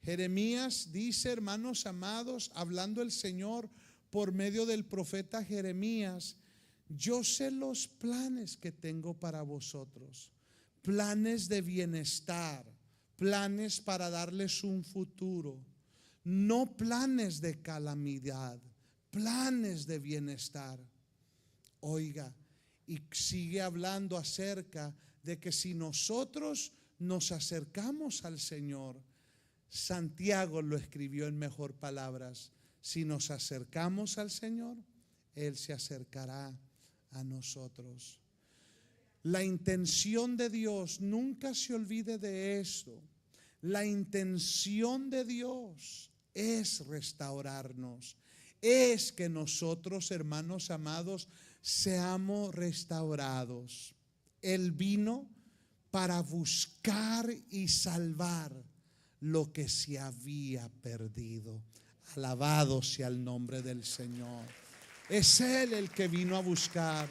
Jeremías dice, hermanos amados, hablando el Señor por medio del profeta Jeremías: yo sé los planes que tengo para vosotros, planes de bienestar, planes para darles un futuro, no planes de calamidad, planes de bienestar. Oiga, y sigue hablando acerca de que si nosotros nos acercamos al Señor, Santiago lo escribió en mejor palabras: si nos acercamos al Señor, Él se acercará a nosotros. La intención de Dios, nunca se olvide de esto, la intención de Dios es restaurarnos, es que nosotros, hermanos amados, seamos restaurados. Él vino para buscar y salvar lo que se había perdido. Alabado sea el nombre del Señor. Es Él el que vino a buscar.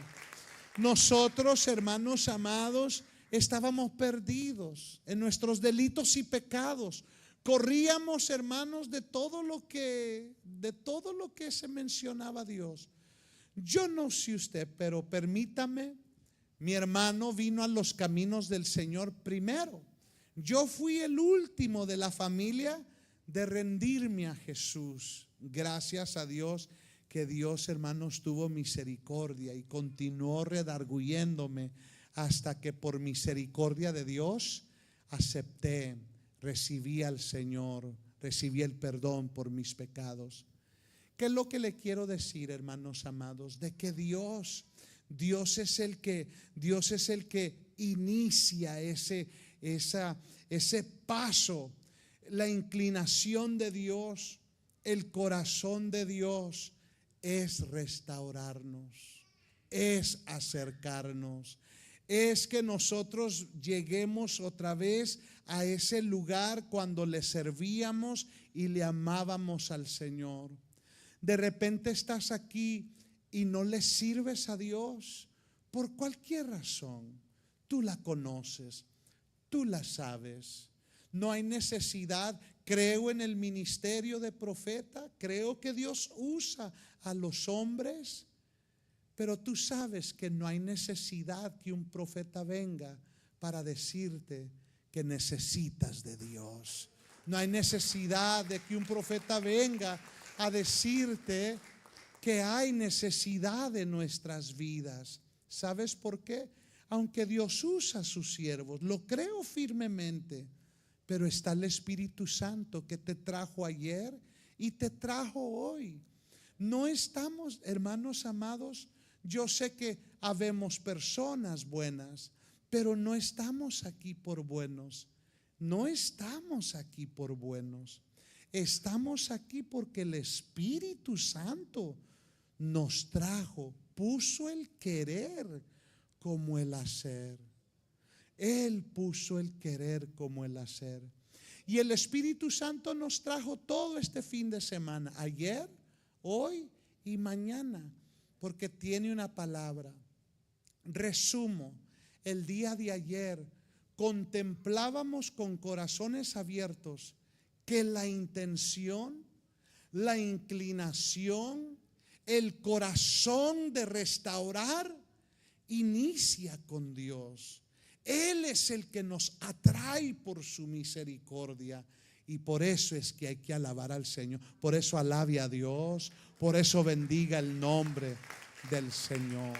Nosotros, hermanos amados, estábamos perdidos en nuestros delitos y pecados. Corríamos, hermanos, de todo lo que se mencionaba Dios. Yo no sé usted, pero permítame, mi hermano vino a los caminos del Señor primero. Yo fui el último de la familia de rendirme a Jesús. Gracias a Dios que Dios, hermanos, tuvo misericordia y continuó redarguyéndome hasta que por misericordia de Dios acepté, recibí al Señor, recibí el perdón por mis pecados. ¿Qué es lo que le quiero decir, hermanos amados? De que Dios es el que inicia ese paso, la inclinación de Dios, el corazón de Dios es restaurarnos, es acercarnos, es que nosotros lleguemos otra vez a ese lugar cuando le servíamos y le amábamos al Señor. De repente estás aquí y no le sirves a Dios por cualquier razón. Tú la conoces, tú la sabes. No hay necesidad. Creo en el ministerio de profeta, creo que Dios usa a los hombres, pero tú sabes que no hay necesidad que un profeta venga para decirte que necesitas de Dios. No hay necesidad de que un profeta venga a decirte que hay necesidad de nuestras vidas. ¿Sabes por qué? Aunque Dios usa a sus siervos, lo creo firmemente, pero está el Espíritu Santo que te trajo ayer y te trajo hoy. No estamos, hermanos amados, yo sé que habemos personas buenas, pero no estamos aquí por buenos. No estamos aquí por buenos. Estamos aquí porque el Espíritu Santo nos trajo, puso el querer como el hacer. Él puso el querer como el hacer. Y el Espíritu Santo nos trajo todo este fin de semana, ayer, hoy y mañana, porque tiene una palabra. Resumo, el día de ayer contemplábamos con corazones abiertos que la intención, la inclinación, el corazón de restaurar inicia con Dios. Él es el que nos atrae por su misericordia. Y por eso es que hay que alabar al Señor. Por eso alabe a Dios. Por eso bendiga el nombre del Señor.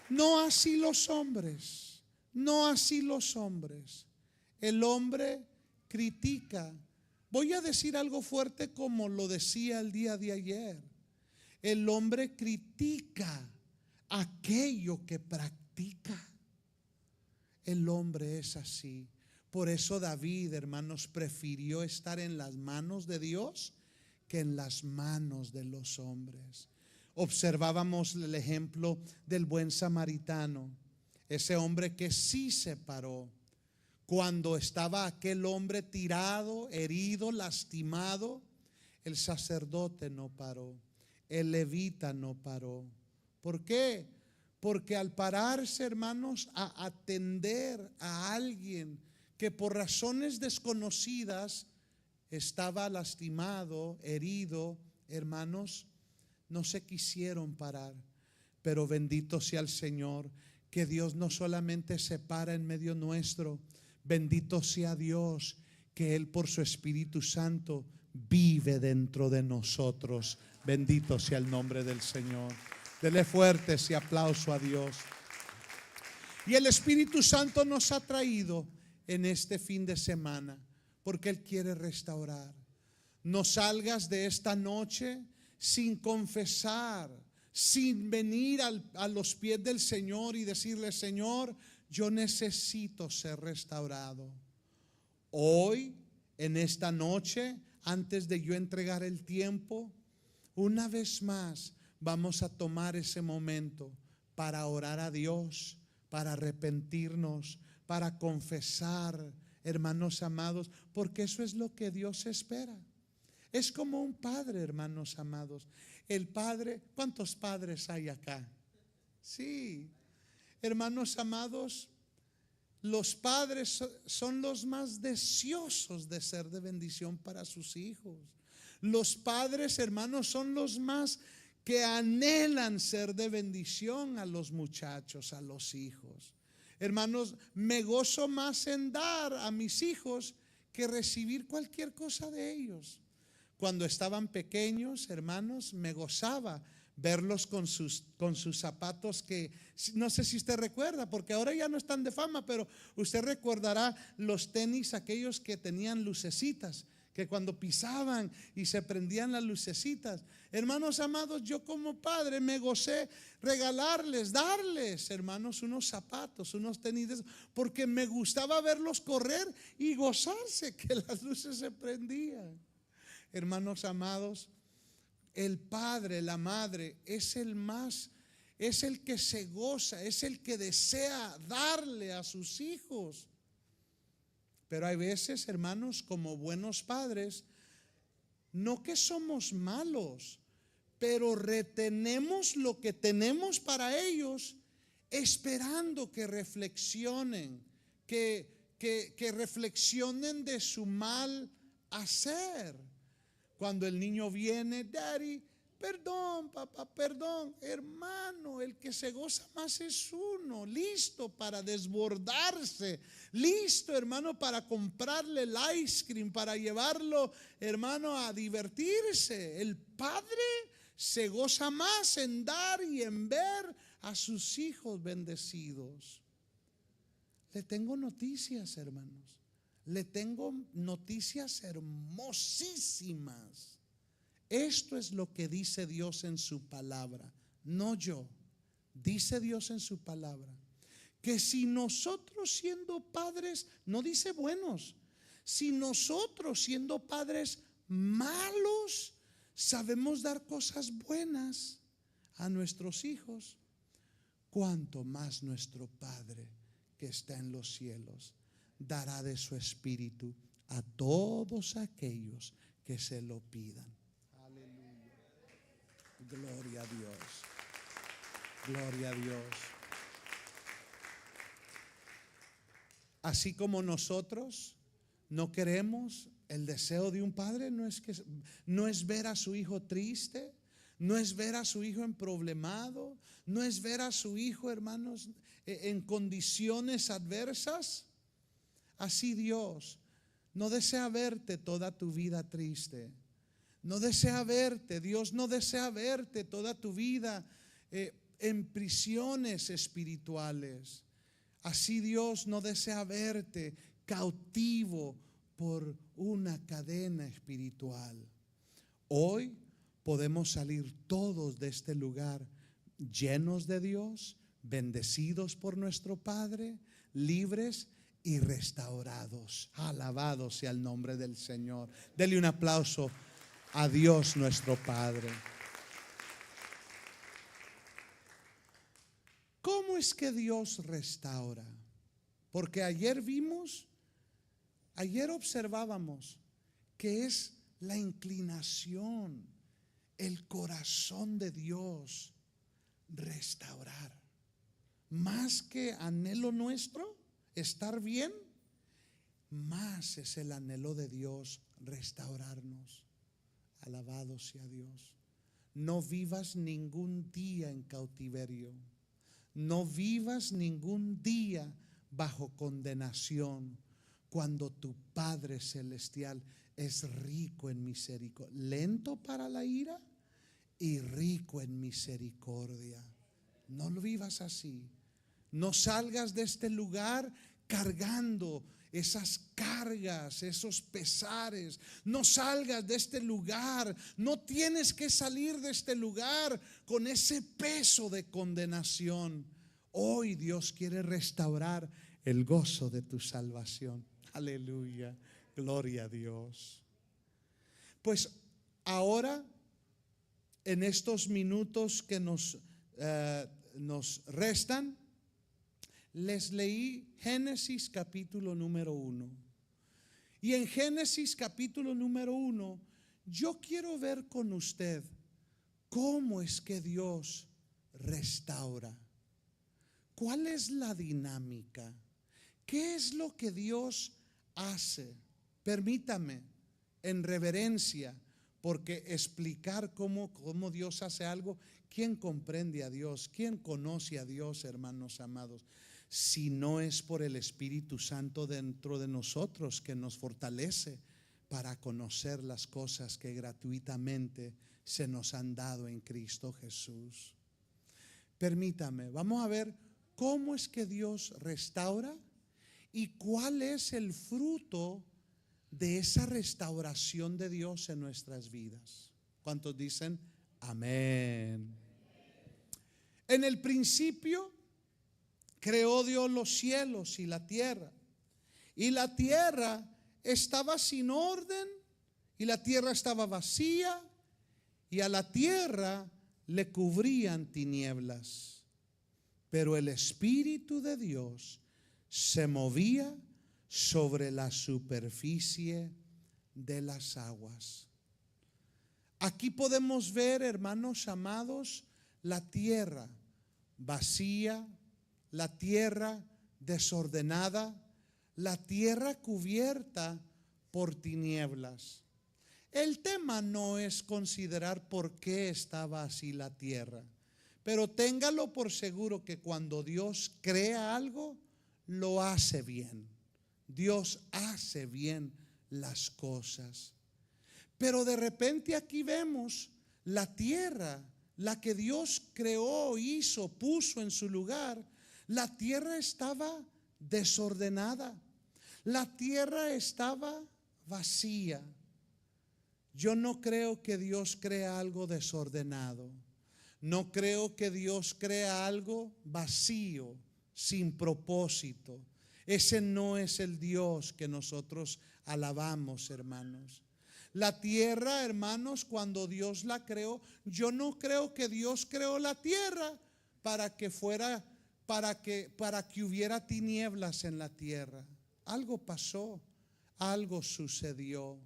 No así los hombres. No así los hombres. El hombre critica. Voy a decir algo fuerte como lo decía el día de ayer. El hombre critica aquello que practica. El hombre es así. Por eso David, hermanos, prefirió estar en las manos de Dios que en las manos de los hombres. Observábamos el ejemplo del buen samaritano, ese hombre que sí se paró cuando estaba aquel hombre tirado, herido, lastimado. El sacerdote no paró, el levita no paró. ¿Por qué? Porque al pararse, hermanos, a atender a alguien que por razones desconocidas estaba lastimado, herido, hermanos, no se quisieron parar. Pero bendito sea el Señor, que Dios no solamente se para en medio nuestro, bendito sea Dios, que Él por su Espíritu Santo vive dentro de nosotros. Bendito sea el nombre del Señor. Dele fuerte ese aplauso a Dios. Y el Espíritu Santo nos ha traído en este fin de semana porque Él quiere restaurar. No salgas de esta noche sin confesar, sin venir a los pies del Señor y decirle: Señor, yo necesito ser restaurado. Hoy, en esta noche, antes de yo entregar el tiempo, una vez más vamos a tomar ese momento para orar a Dios, para arrepentirnos, para confesar, hermanos amados, porque eso es lo que Dios espera. Es como un padre, hermanos amados. El padre, ¿cuántos padres hay acá? Sí, hermanos amados, los padres son los más deseosos de ser de bendición para sus hijos. Los padres, hermanos, son los más que anhelan ser de bendición a los muchachos, a los hijos. Hermanos, me gozo más en dar a mis hijos que recibir cualquier cosa de ellos. Cuando estaban pequeños, hermanos, me gozaba verlos con sus zapatos que, no sé si usted recuerda, porque ahora ya no están de fama, pero usted recordará los tenis aquellos que tenían lucecitas, que cuando pisaban y se prendían las lucecitas. Hermanos amados, yo como padre me gocé regalarles, darles, hermanos, unos zapatos, unos tenis, porque me gustaba verlos correr y gozarse que las luces se prendían. Hermanos amados, el padre, la madre es el que se goza, es el que desea darle a sus hijos. Pero hay veces, hermanos, como buenos padres, no que somos malos, pero retenemos lo que tenemos para ellos, esperando que reflexionen, que reflexionen de su mal hacer. Cuando el niño viene: Daddy, perdón, papá, perdón. Hermano, el que se goza más es uno, listo para desbordarse, listo, hermano, para comprarle el ice cream, para llevarlo, hermano, a divertirse. El padre se goza más en dar y en ver a sus hijos bendecidos. Le tengo noticias, hermanos. Le tengo noticias hermosísimas. Esto es lo que dice Dios en su palabra, no yo. Dice Dios en su palabra que si nosotros siendo padres, no dice buenos, si nosotros siendo padres malos sabemos dar cosas buenas a nuestros hijos, cuánto más nuestro Padre que está en los cielos dará de su espíritu a todos aquellos que se lo pidan. Aleluya. Gloria a Dios. Gloria a Dios. Así como nosotros no queremos, el deseo de un padre no es ver a su hijo triste, no es ver a su hijo emproblemado, no es ver a su hijo, hermanos, en condiciones adversas. Así Dios no desea verte toda tu vida triste. No desea verte, Dios no desea verte toda tu vida en prisiones espirituales. Así Dios no desea verte cautivo por una cadena espiritual. Hoy podemos salir todos de este lugar llenos de Dios, bendecidos por nuestro Padre, libres y restaurados. Alabado sea el nombre del Señor. Dele un aplauso a Dios nuestro Padre. ¿Cómo es que Dios restaura? Porque ayer observábamos que es la inclinación, el corazón de Dios restaurar. Más que anhelo nuestro, estar bien, más es el anhelo de Dios restaurarnos. Alabado sea Dios. No vivas ningún día en cautiverio. No vivas ningún día bajo condenación, cuando tu Padre Celestial es rico en misericordia, lento para la ira y rico en misericordia. No lo vivas así. No salgas de este lugar cargando esas cargas, esos pesares. No salgas de este lugar. No tienes que salir de este lugar con ese peso de condenación. Hoy Dios quiere restaurar el gozo de tu salvación. Aleluya, gloria a Dios. Pues ahora, en estos minutos que nos restan, les leí Génesis capítulo número 1. Y en Génesis capítulo número 1, yo quiero ver con usted cómo es que Dios restaura. ¿Cuál es la dinámica? ¿Qué es lo que Dios hace? Permítame, en reverencia, porque explicar cómo Dios hace algo, ¿quién comprende a Dios? ¿Quién conoce a Dios, hermanos amados? Si no es por el Espíritu Santo dentro de nosotros que nos fortalece para conocer las cosas que gratuitamente se nos han dado en Cristo Jesús. Permítame, vamos a ver cómo es que Dios restaura y cuál es el fruto de esa restauración de Dios en nuestras vidas. ¿Cuántos dicen amén? En el principio creó Dios los cielos y la tierra. Y la tierra estaba sin orden y la tierra estaba vacía y a la tierra le cubrían tinieblas. Pero el Espíritu de Dios se movía sobre la superficie de las aguas. Aquí podemos ver, hermanos amados, la tierra vacía, la tierra desordenada, la tierra cubierta por tinieblas. El tema no es considerar por qué estaba así la tierra, pero téngalo por seguro que cuando Dios crea algo, lo hace bien. Dios hace bien las cosas. Pero de repente aquí vemos la tierra, la que Dios creó, hizo, puso en su lugar. La tierra estaba desordenada. La tierra estaba vacía. Yo no creo que Dios crea algo desordenado. No creo que Dios crea algo vacío, sin propósito. Ese no es el Dios que nosotros alabamos, hermanos. La tierra, hermanos, cuando Dios la creó, yo no creo que Dios creó la tierra para que hubiera tinieblas en la tierra. Algo pasó, algo sucedió.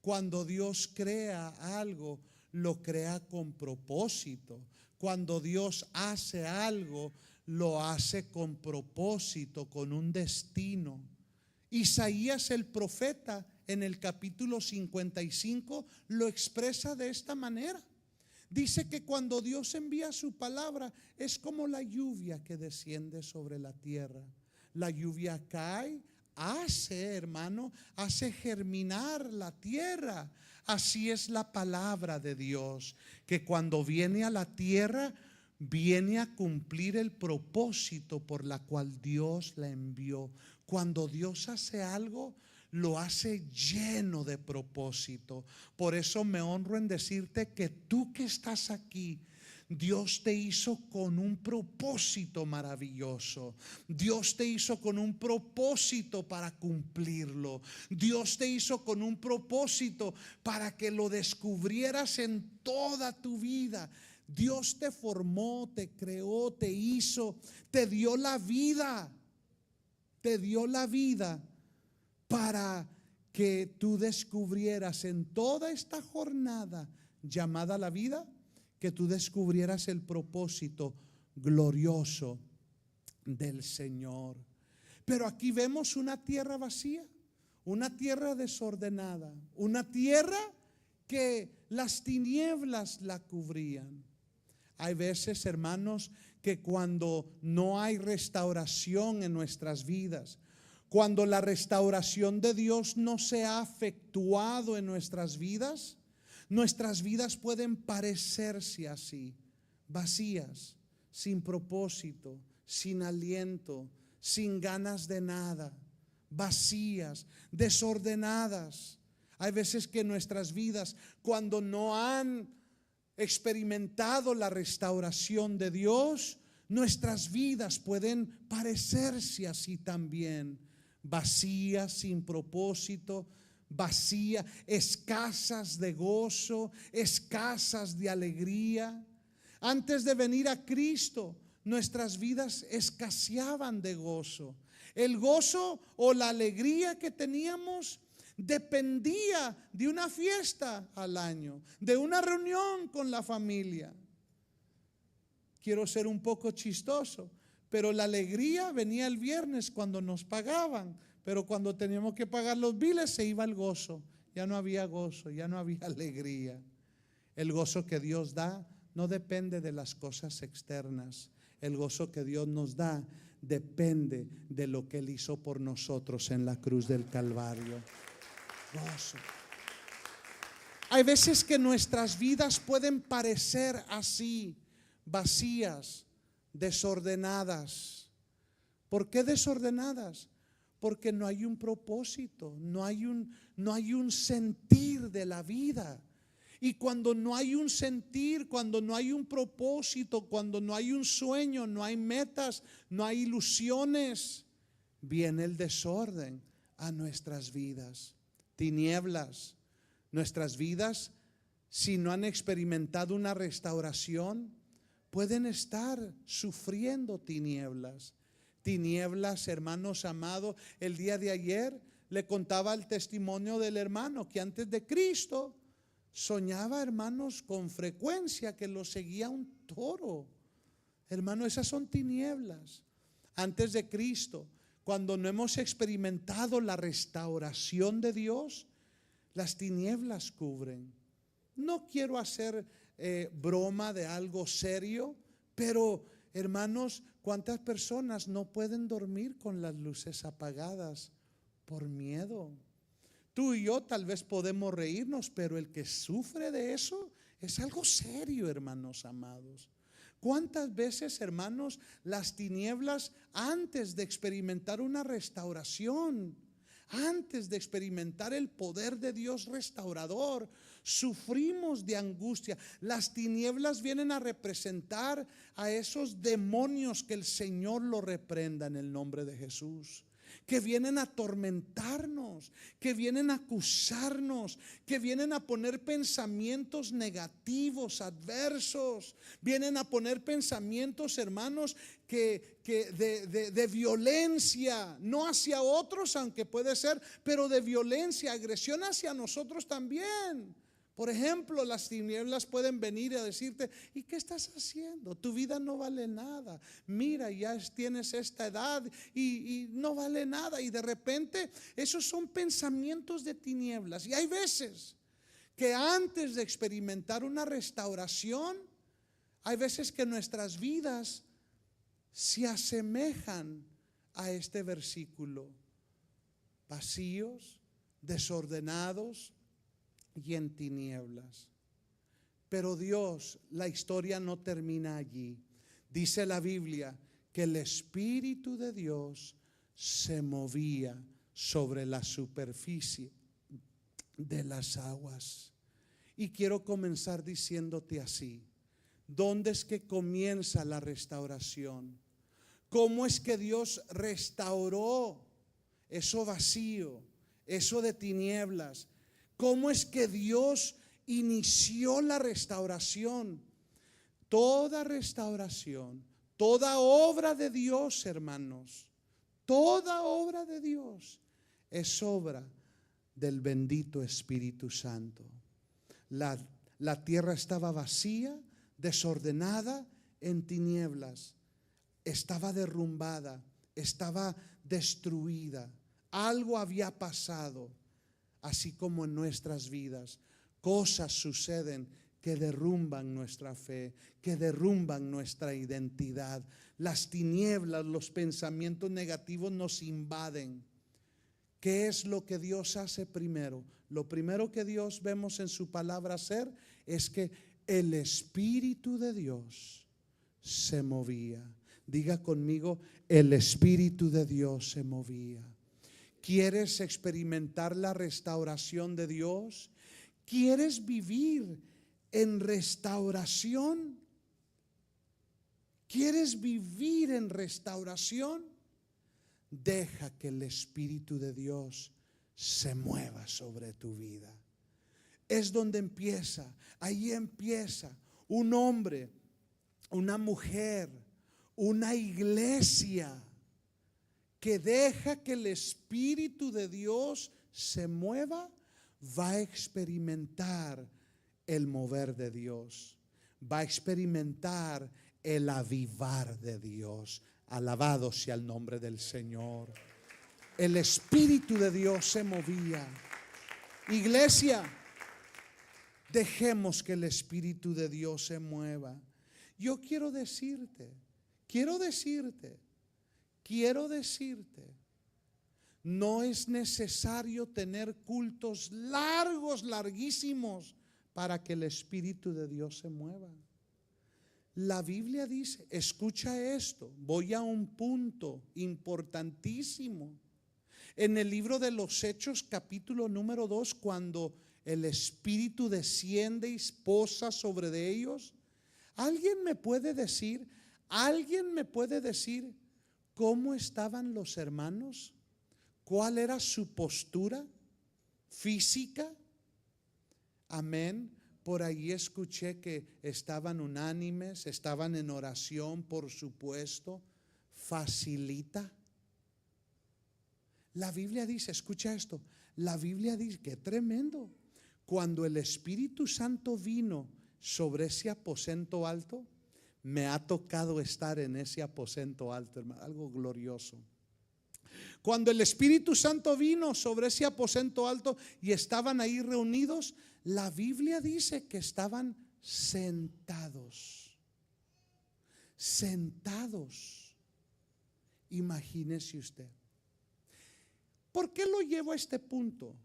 Cuando Dios crea algo, lo crea con propósito. Cuando Dios hace algo, lo hace con propósito, con un destino. Isaías el profeta en el capítulo 55 lo expresa de esta manera. Dice que cuando Dios envía su palabra es como la lluvia que desciende sobre la tierra. La lluvia cae, hace germinar la tierra. Así es la palabra de Dios, que cuando viene a la tierra, viene a cumplir el propósito por la cual Dios la envió. Cuando Dios hace algo, lo hace lleno de propósito. Por eso me honro en decirte que tú que estás aquí, Dios te hizo con un propósito maravilloso. Dios te hizo con un propósito para cumplirlo. Dios te hizo con un propósito para que lo descubrieras en toda tu vida. Dios te formó, te creó, te hizo, te dio la vida. Te dio la vida para que tú descubrieras en toda esta jornada llamada la vida, que tú descubrieras el propósito glorioso del Señor. Pero aquí vemos una tierra vacía. una tierra desordenada, una tierra que las tinieblas la cubrían. Hay veces, hermanos, que cuando no hay restauración en nuestras vidas, cuando la restauración de Dios no se ha efectuado en nuestras vidas pueden parecerse así, vacías, sin propósito, sin aliento, sin ganas de nada, vacías, desordenadas. Hay veces que nuestras vidas, cuando no han experimentado la restauración de Dios, nuestras vidas pueden parecerse así también, vacías, sin propósito, vacías, escasas de gozo, escasas de alegría. Antes de venir a Cristo, nuestras vidas escaseaban de gozo. El gozo o la alegría que teníamos dependía de una fiesta al año, de una reunión con la familia. Quiero ser un poco chistoso, pero la alegría venía el viernes cuando nos pagaban, pero cuando teníamos que pagar los biles se iba el gozo. Ya no había gozo, ya no había alegría. El gozo que Dios da no depende de las cosas externas. El gozo que Dios nos da depende de lo que Él hizo por nosotros en la cruz del Calvario. Gozo. Hay veces que nuestras vidas pueden parecer así, vacías, desordenadas. ¿Por qué desordenadas? Porque no hay un propósito, no hay un sentir de la vida. Y cuando no hay un sentir, cuando no hay un propósito, cuando no hay un sueño, no hay metas, no hay ilusiones, viene el desorden a nuestras vidas. Tinieblas. Nuestras vidas, si no han experimentado una restauración, pueden estar sufriendo tinieblas. Tinieblas, hermanos amados. El día de ayer le contaba el testimonio del hermano que antes de Cristo soñaba, hermanos, con frecuencia que lo seguía un toro. Hermano, esas son tinieblas. Antes de Cristo, cuando no hemos experimentado la restauración de Dios, las tinieblas cubren. No quiero hacer broma de algo serio, pero hermanos, ¿cuántas personas no pueden dormir con las luces apagadas por miedo? Tú y yo tal vez podemos reírnos, pero el que sufre de eso es algo serio, hermanos amados. ¿Cuántas veces, hermanos, las tinieblas, antes de experimentar una restauración, antes de experimentar el poder de Dios restaurador, sufrimos de angustia? Las tinieblas vienen a representar a esos demonios, que el Señor lo reprenda en el nombre de Jesús, que vienen a atormentarnos, que vienen a acusarnos, que vienen a poner pensamientos negativos, adversos, vienen a poner pensamientos, hermanos, de violencia, no hacia otros, aunque puede ser, pero de violencia, agresión hacia nosotros también. Por ejemplo, las tinieblas pueden venir a decirte: ¿y qué estás haciendo? Tu vida no vale nada. Mira, ya tienes esta edad y no vale nada. Y de repente esos son pensamientos de tinieblas. Y hay veces que antes de experimentar una restauración, hay veces que nuestras vidas se asemejan a este versículo: vacíos, desordenados y en tinieblas. Pero Dios, la historia no termina allí. Dice la Biblia que el Espíritu de Dios se movía sobre la superficie de las aguas. Y quiero comenzar diciéndote así: ¿dónde es que comienza la restauración? ¿Cómo es que Dios restauró eso vacío, eso de tinieblas? ¿Cómo es que Dios inició la restauración? Toda restauración, toda obra de Dios, hermanos, toda obra de Dios es obra del bendito Espíritu Santo. La tierra estaba vacía, desordenada, en tinieblas, estaba derrumbada, estaba destruida. Algo había pasado, así como en nuestras vidas. Cosas suceden que derrumban nuestra fe, que derrumban nuestra identidad. Las tinieblas, los pensamientos negativos nos invaden. ¿Qué es lo que Dios hace primero? Lo primero que Dios vemos en su palabra hacer es que el Espíritu de Dios se movía. Diga conmigo, el Espíritu de Dios se movía. ¿Quieres experimentar la restauración de Dios? ¿Quieres vivir en restauración? ¿Quieres vivir en restauración? Deja que el Espíritu de Dios se mueva sobre tu vida. Es donde empieza, ahí empieza un hombre, una mujer, una iglesia que deja que el Espíritu de Dios se mueva, va a experimentar el mover de Dios, va a experimentar el avivar de Dios. Alabado sea el nombre del Señor. El Espíritu de Dios se movía. Iglesia, dejemos que el Espíritu de Dios se mueva. Yo quiero decirte, no es necesario tener cultos largos, larguísimos, para que el Espíritu de Dios se mueva. La Biblia dice, escucha esto, voy a un punto importantísimo. En el libro de los Hechos, capítulo número 2, cuando el Espíritu desciende y posa sobre de ellos, ¿alguien me puede decir cómo estaban los hermanos? ¿Cuál era su postura física? Amén. Por ahí escuché que estaban unánimes, estaban en oración, por supuesto. Facilita. La Biblia dice, escucha esto, la Biblia dice, qué tremendo. Cuando el Espíritu Santo vino sobre ese aposento alto, me ha tocado estar en ese aposento alto, hermano, algo glorioso. Cuando el Espíritu Santo vino sobre ese aposento alto y estaban ahí reunidos, la Biblia dice que estaban sentados. Sentados. Imagínese usted. ¿Por qué lo llevo a este punto?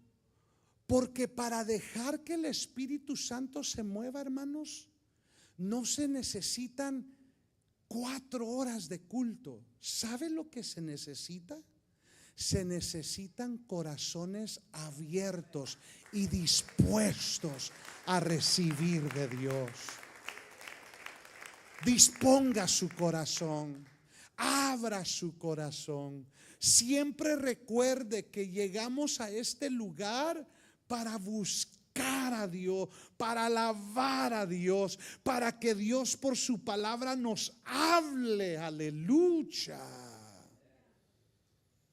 Porque para dejar que el Espíritu Santo se mueva, hermanos, no se necesitan 4 horas de culto. ¿Sabe lo que se necesita? Se necesitan corazones abiertos y dispuestos a recibir de Dios. Disponga su corazón, abra su corazón. Siempre recuerde que llegamos a este lugar para buscar a Dios, para alabar a Dios, para que Dios por su palabra nos hable. Aleluya.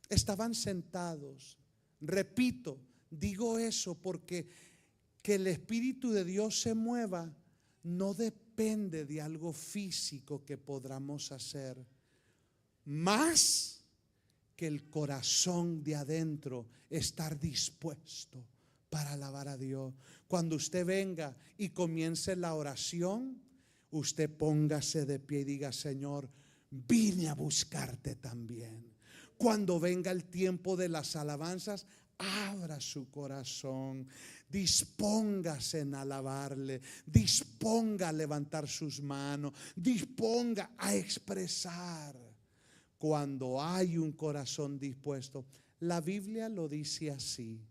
Estaban sentados. Repito, digo eso porque que el Espíritu de Dios se mueva no depende de algo físico que podamos hacer, más que el corazón de adentro estar dispuesto para alabar a Dios. Cuando usted venga y comience la oración, usted póngase de pie y diga, Señor, vine a buscarte también. Cuando venga el tiempo de las alabanzas, abra su corazón, dispóngase en alabarle, disponga a levantar sus manos, disponga a expresar. Cuando hay un corazón dispuesto, la Biblia lo dice así.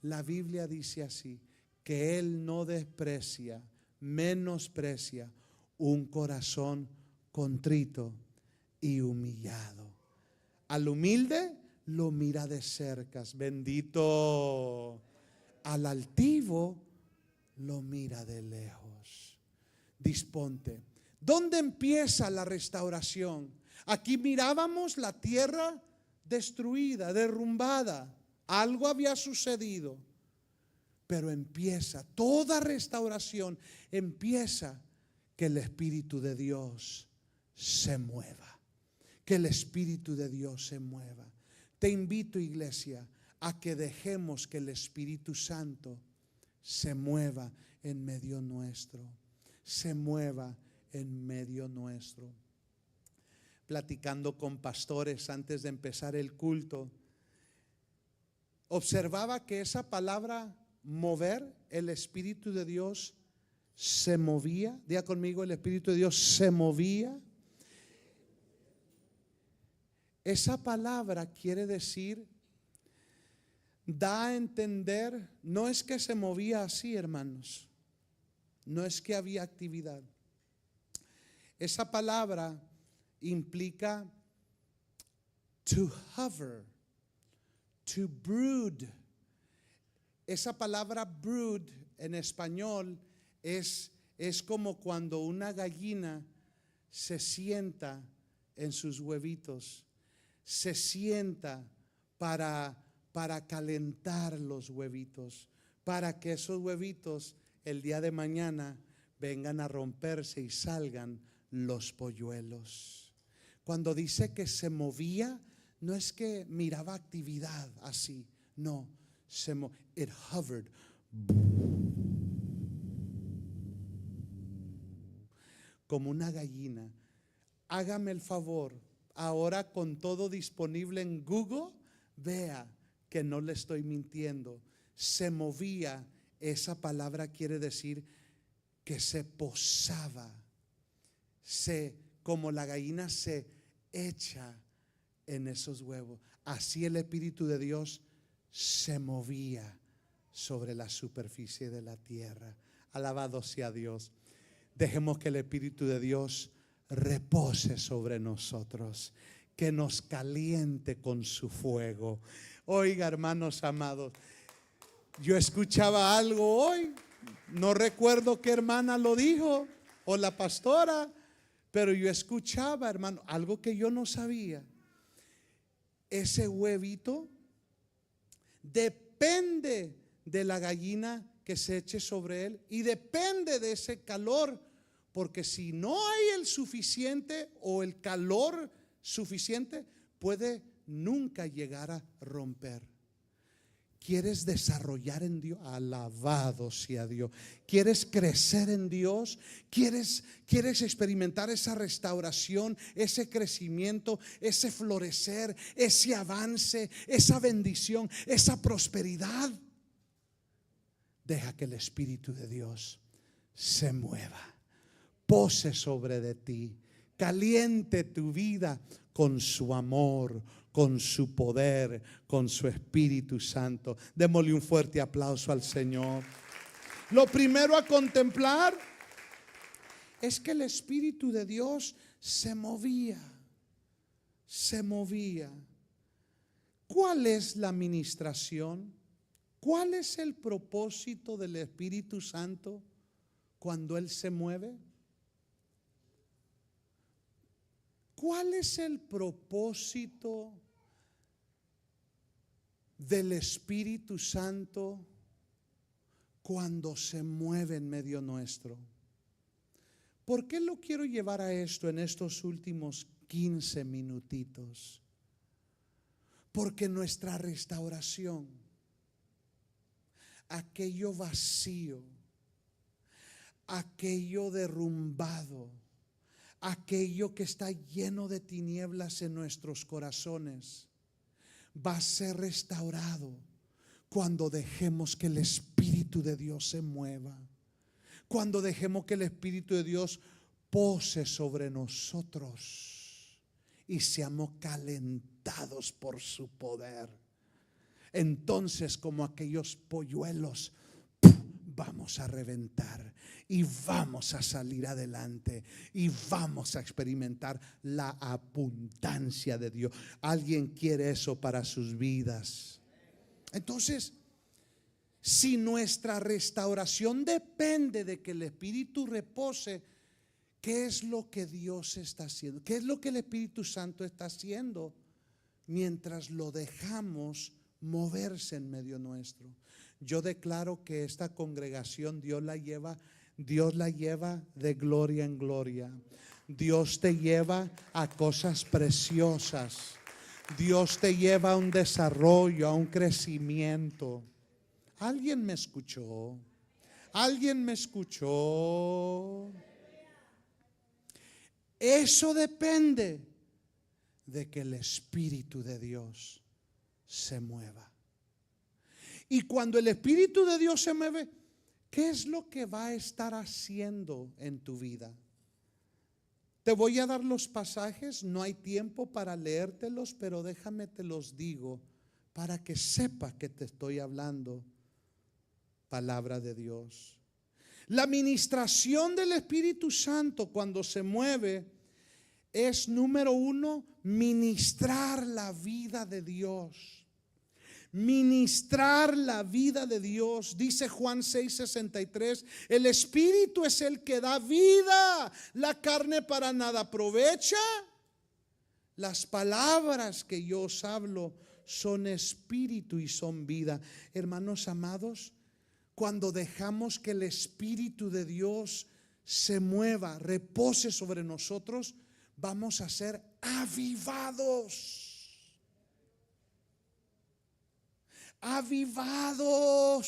La Biblia dice así, que Él no desprecia, menosprecia un corazón contrito y humillado. Al humilde lo mira de cerca, bendito. Al altivo lo mira de lejos. Disponte. ¿Dónde empieza la restauración? Aquí mirábamos la tierra destruida, derrumbada. Algo había sucedido. Pero empieza, toda restauración empieza que el Espíritu de Dios se mueva. Que el Espíritu de Dios se mueva. Te invito, iglesia, a que dejemos que el Espíritu Santo se mueva en medio nuestro. Se mueva en medio nuestro. Platicando con pastores antes de empezar el culto, observaba que esa palabra mover, el Espíritu de Dios se movía. Diga conmigo, el Espíritu de Dios se movía. Esa palabra quiere decir, da a entender, no es que se movía así, hermanos, no es que había actividad. Esa palabra implica to hover, to brood. Esa palabra brood en español es como cuando una gallina se sienta en sus huevitos, se sienta para calentar los huevitos, para que esos huevitos el día de mañana vengan a romperse y salgan los polluelos. Cuando dice que se movía, no es que miraba actividad así, no, it hovered. Como una gallina. Hágame el favor, ahora con todo disponible en Google, vea que no le estoy mintiendo. Se movía, esa palabra quiere decir que se posaba, como la gallina se echa en esos huevos. Así el Espíritu de Dios se movía sobre la superficie de la tierra. Alabado sea Dios. Dejemos que el Espíritu de Dios repose sobre nosotros, que nos caliente con su fuego. Oiga, hermanos amados, yo escuchaba algo hoy, no recuerdo qué hermana lo dijo o la pastora, pero yo escuchaba, hermano, algo que yo no sabía. Ese huevito depende de la gallina que se eche sobre él y depende de ese calor, porque si no hay el suficiente o el calor suficiente, puede nunca llegar a romper. ¿Quieres desarrollar en Dios? Alabado sea Dios. ¿Quieres crecer en Dios? ¿Quieres experimentar esa restauración, ese crecimiento, ese florecer, ese avance, esa bendición, esa prosperidad? Deja que el Espíritu de Dios se mueva, pose sobre de ti, caliente tu vida con su amor, con su poder, con su Espíritu Santo. Démosle un fuerte aplauso al Señor. Lo primero a contemplar es que el Espíritu de Dios se movía, se movía. ¿Cuál es la ministración? ¿Cuál es el propósito del Espíritu Santo cuando Él se mueve? ¿Cuál es el propósito del Espíritu Santo cuando se mueve en medio nuestro? ¿Por qué lo quiero llevar a esto en estos últimos 15 minutitos? Porque nuestra restauración, aquello vacío, aquello derrumbado, aquello que está lleno de tinieblas en nuestros corazones, va a ser restaurado cuando dejemos que el Espíritu de Dios se mueva, cuando dejemos que el Espíritu de Dios pose sobre nosotros y seamos calentados por su poder. Entonces, como aquellos polluelos, vamos a reventar y vamos a salir adelante y vamos a experimentar la abundancia de Dios. ¿Alguien quiere eso para sus vidas? Entonces, si nuestra restauración depende de que el Espíritu repose, ¿qué es lo que Dios está haciendo? ¿Qué es lo que el Espíritu Santo está haciendo mientras lo dejamos moverse en medio nuestro? Yo declaro que esta congregación Dios la lleva de gloria en gloria. Dios te lleva a cosas preciosas. Dios te lleva a un desarrollo, a un crecimiento. ¿Alguien me escuchó? ¿Alguien me escuchó? Eso depende de que el Espíritu de Dios se mueva. Y cuando el Espíritu de Dios se mueve, ¿qué es lo que va a estar haciendo en tu vida? Te voy a dar los pasajes, no hay tiempo para leértelos, pero déjame te los digo para que sepas que te estoy hablando palabra de Dios. La ministración del Espíritu Santo cuando se mueve es, número uno, ministrar la vida de Dios. Ministrar la vida de Dios. Dice Juan 6:63, el Espíritu es el que da vida, la carne para nada aprovecha. Las palabras que yo os hablo son espíritu y son vida. Hermanos amados, cuando dejamos que el Espíritu de Dios se mueva, repose sobre nosotros, vamos a ser avivados. Avivados,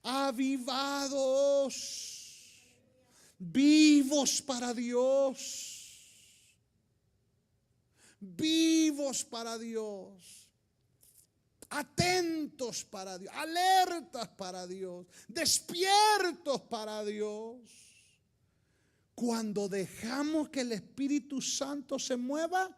avivados, vivos para Dios, vivos para Dios, atentos para Dios, alertas para Dios, despiertos para Dios. Cuando dejamos que el Espíritu Santo se mueva,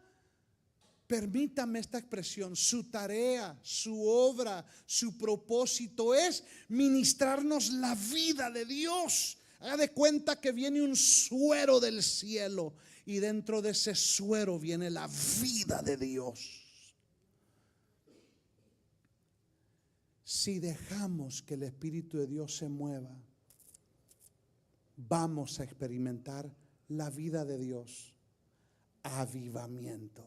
permítame esta expresión, su tarea, su obra, su propósito es ministrarnos la vida de Dios. Haga de cuenta que viene un suero del cielo y dentro de ese suero viene la vida de Dios. Si dejamos que el Espíritu de Dios se mueva, vamos a experimentar la vida de Dios, avivamiento.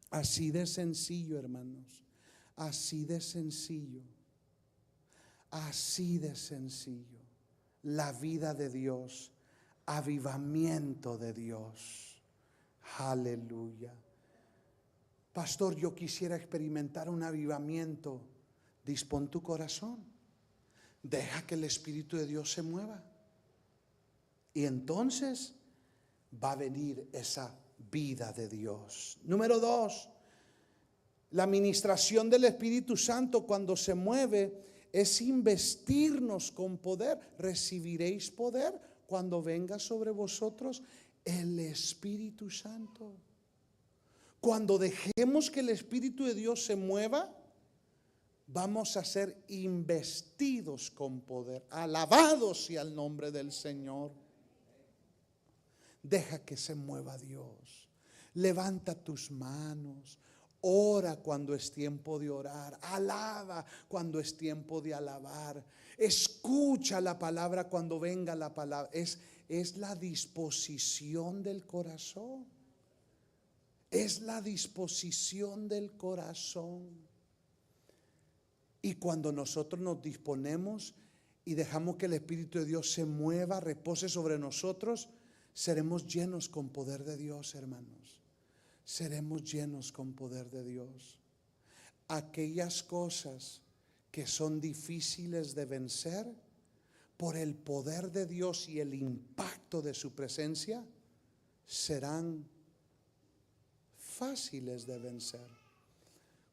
Así de sencillo, hermanos, así de sencillo, así de sencillo. La vida de Dios, avivamiento de Dios. Aleluya. Pastor, yo quisiera experimentar un avivamiento. Dispón tu corazón. Deja que el Espíritu de Dios se mueva. Y entonces va a venir esa vida de Dios. Número 2, la ministración del Espíritu Santo cuando se mueve es investirnos con poder. Recibiréis poder cuando venga sobre vosotros el Espíritu Santo. Cuando dejemos que el Espíritu de Dios se mueva, vamos a ser investidos con poder. Alabado sea el nombre del Señor. Deja que se mueva Dios. Levanta tus manos. Ora cuando es tiempo de orar. Alaba cuando es tiempo de alabar. Escucha la palabra cuando venga la palabra. Es la disposición del corazón. Es la disposición del corazón. Y cuando nosotros nos disponemos y dejamos que el Espíritu de Dios se mueva, repose sobre nosotros, seremos llenos con poder de Dios, hermanos. Seremos llenos con poder de Dios. Aquellas cosas que son difíciles de vencer, por el poder de Dios y el impacto de su presencia, serán fáciles de vencer.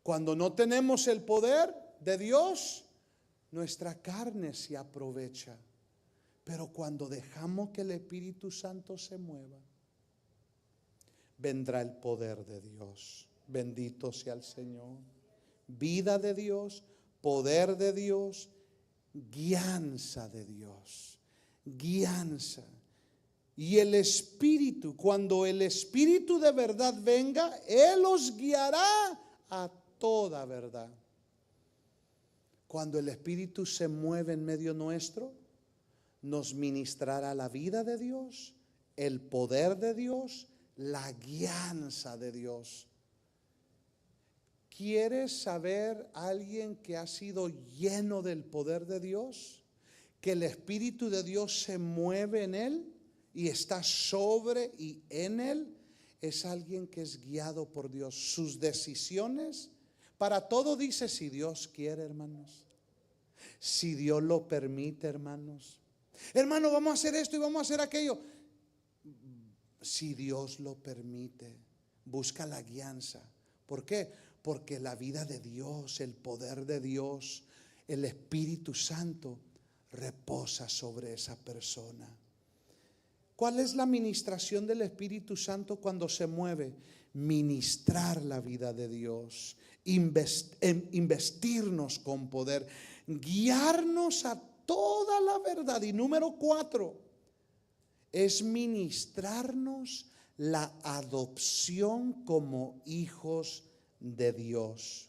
Cuando no tenemos el poder de Dios, nuestra carne se aprovecha. Pero cuando dejamos que el Espíritu Santo se mueva, vendrá el poder de Dios. Bendito sea el Señor. Vida de Dios, poder de Dios, guianza de Dios. Guianza. Y el Espíritu, cuando el Espíritu de verdad venga, Él os guiará a toda verdad. Cuando el Espíritu se mueve en medio nuestro, nos ministrará la vida de Dios, el poder de Dios, la guianza de Dios. ¿Quieres saber a alguien que ha sido lleno del poder de Dios? Que el Espíritu de Dios se mueve en él y está sobre y en él. es alguien que es guiado por Dios. Sus decisiones, para todo dice si Dios quiere, hermanos. Si Dios lo permite, hermanos. Hermano, vamos a hacer esto y vamos a hacer aquello. Si Dios lo permite, busca la guianza. ¿Por qué? Porque la vida de Dios, el poder de Dios, el Espíritu Santo reposa sobre esa persona. ¿Cuál es la ministración del Espíritu Santo cuando se mueve? Ministrar la vida de Dios, investirnos con poder, guiarnos a toda la verdad. Y número 4 es ministrarnos la adopción como hijos de Dios.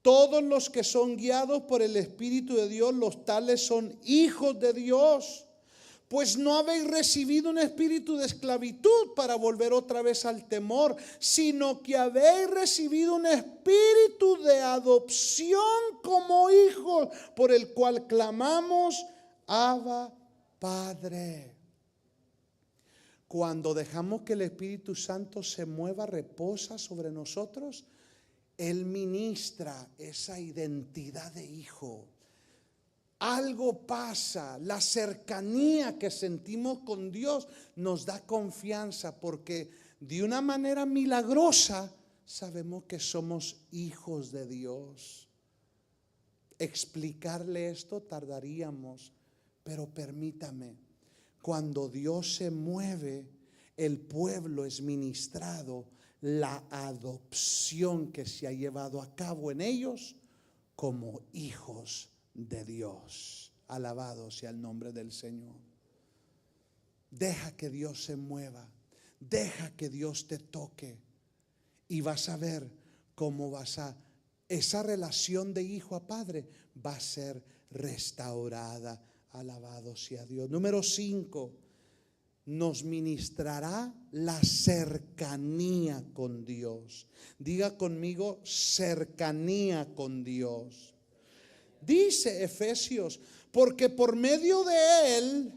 Todos los que son guiados por el Espíritu de Dios, los tales son hijos de Dios. Pues no habéis recibido un espíritu de esclavitud para volver otra vez al temor, sino que habéis recibido un espíritu de adopción como hijos, por el cual clamamos, Abba, Padre. Cuando dejamos que el Espíritu Santo se mueva, reposa sobre nosotros, Él ministra esa identidad de hijo. Algo pasa, la cercanía que sentimos con Dios nos da confianza, porque de una manera milagrosa sabemos que somos hijos de Dios. Explicarle esto tardaríamos, pero permítame, cuando Dios se mueve, el pueblo es ministrado la adopción que se ha llevado a cabo en ellos como hijos de Dios. Alabado sea el nombre del Señor. Deja que Dios se mueva, deja que Dios te toque y vas a ver cómo esa relación de hijo a padre va a ser restaurada. Alabado sea Dios. Número 5, nos ministrará la cercanía con Dios. Diga conmigo, cercanía con Dios. Dice Efesios, porque por medio de Él,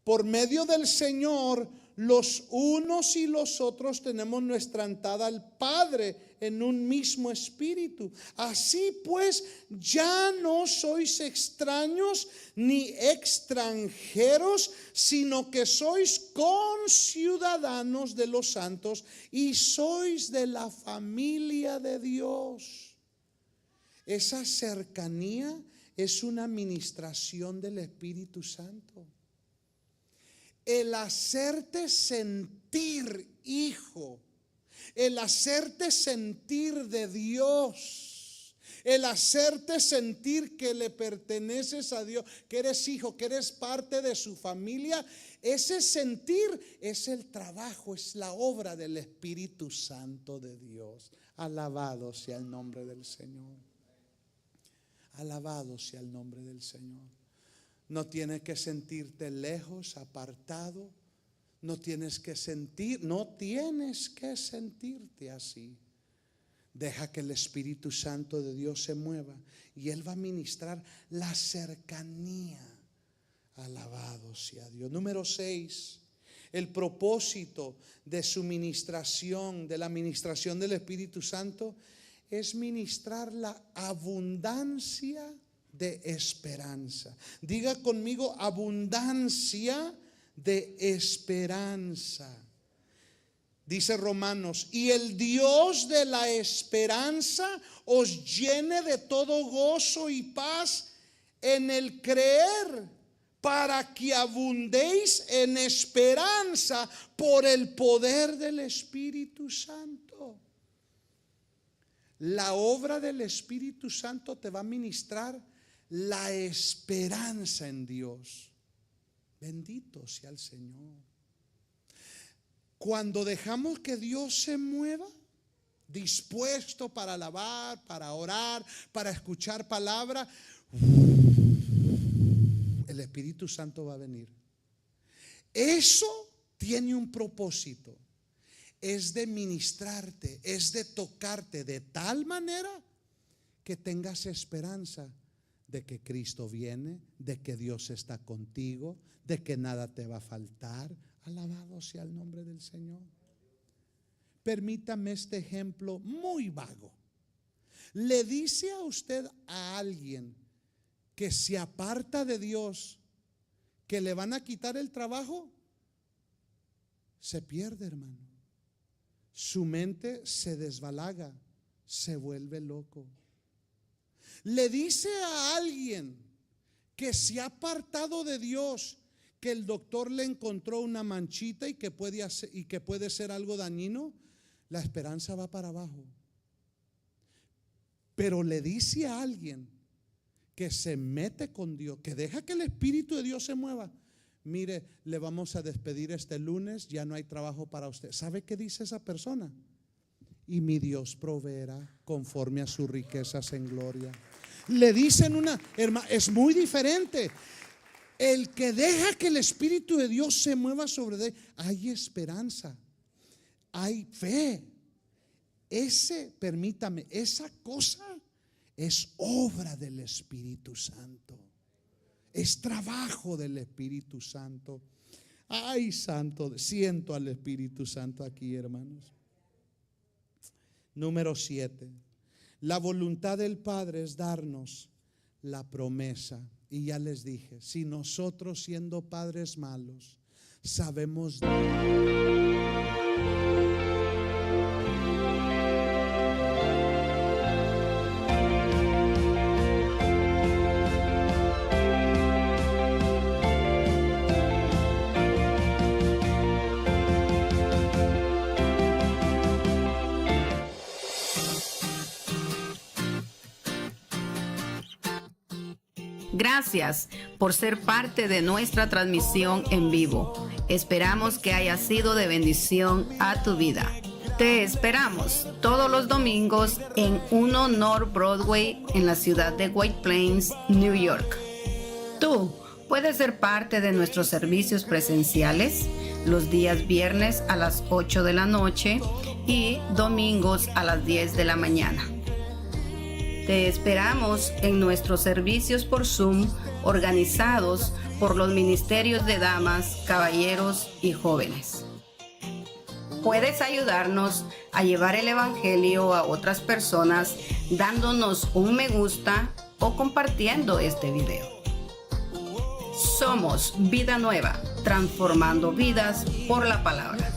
por medio del Señor, los unos y los otros tenemos nuestra entrada al Padre en un mismo espíritu. Así pues, ya no sois extraños ni extranjeros, sino que sois conciudadanos de los santos y sois de la familia de Dios. Esa cercanía es una ministración del Espíritu Santo. El hacerte sentir hijo, el hacerte sentir de Dios, el hacerte sentir que le perteneces a Dios, que eres hijo, que eres parte de su familia, ese sentir es el trabajo, es la obra del Espíritu Santo de Dios. Alabado sea el nombre del Señor. Alabado sea el nombre del Señor. No tienes que sentirte lejos, apartado. No tienes que sentirte así. Deja que el Espíritu Santo de Dios se mueva y Él va a ministrar la cercanía. Alabado sea Dios. Número 6. El propósito de su ministración, de la ministración del Espíritu Santo, es ministrar la abundancia de esperanza. Diga conmigo, abundancia de esperanza. Dice Romanos, y el Dios de la esperanza os llene de todo gozo y paz en el creer, para que abundéis en esperanza por el poder del Espíritu Santo. La obra del Espíritu Santo te va a ministrar la esperanza en Dios. Bendito sea el Señor. Cuando dejamos que Dios se mueva, dispuesto para alabar, para orar, para escuchar palabra, el Espíritu Santo va a venir. Eso tiene un propósito. Es de ministrarte, es de tocarte de tal manera que tengas esperanza de que Cristo viene, de que Dios está contigo, de que nada te va a faltar. Alabado sea el nombre del Señor. Permítame este ejemplo muy vago. ¿Le dice a usted a alguien que se aparta de Dios que le van a quitar el trabajo? Se pierde, hermano. Su mente se desbalaga, se vuelve loco. Le dice a alguien que se ha apartado de Dios que el doctor le encontró una manchita y que puede ser algo dañino, la esperanza va para abajo. Pero le dice a alguien que se mete con Dios, que deja que el Espíritu de Dios se mueva: mire, le vamos a despedir este lunes, ya no hay trabajo para usted. ¿Sabe qué dice esa persona? Y mi Dios proveerá conforme a sus riquezas en gloria. Le dicen hermano, es muy diferente. El que deja que el Espíritu de Dios se mueva sobre él, hay esperanza, hay fe. Permítame, esa cosa es obra del Espíritu Santo. Es trabajo del Espíritu Santo. Ay, santo, siento al Espíritu Santo aquí, hermanos. Número 7. La voluntad del Padre es darnos la promesa. Y ya les dije, si nosotros, siendo padres malos, sabemos Gracias por ser parte de nuestra transmisión en vivo. Esperamos que haya sido de bendición a tu vida. Te esperamos todos los domingos en 1 North Broadway en la ciudad de White Plains, New York. Tú puedes ser parte de nuestros servicios presenciales los días viernes a las 8 de la noche y domingos a las 10 de la mañana. Te esperamos en nuestros servicios por Zoom organizados por los ministerios de damas, caballeros y jóvenes. Puedes ayudarnos a llevar el evangelio a otras personas dándonos un me gusta o compartiendo este video. Somos Vida Nueva, transformando vidas por la palabra.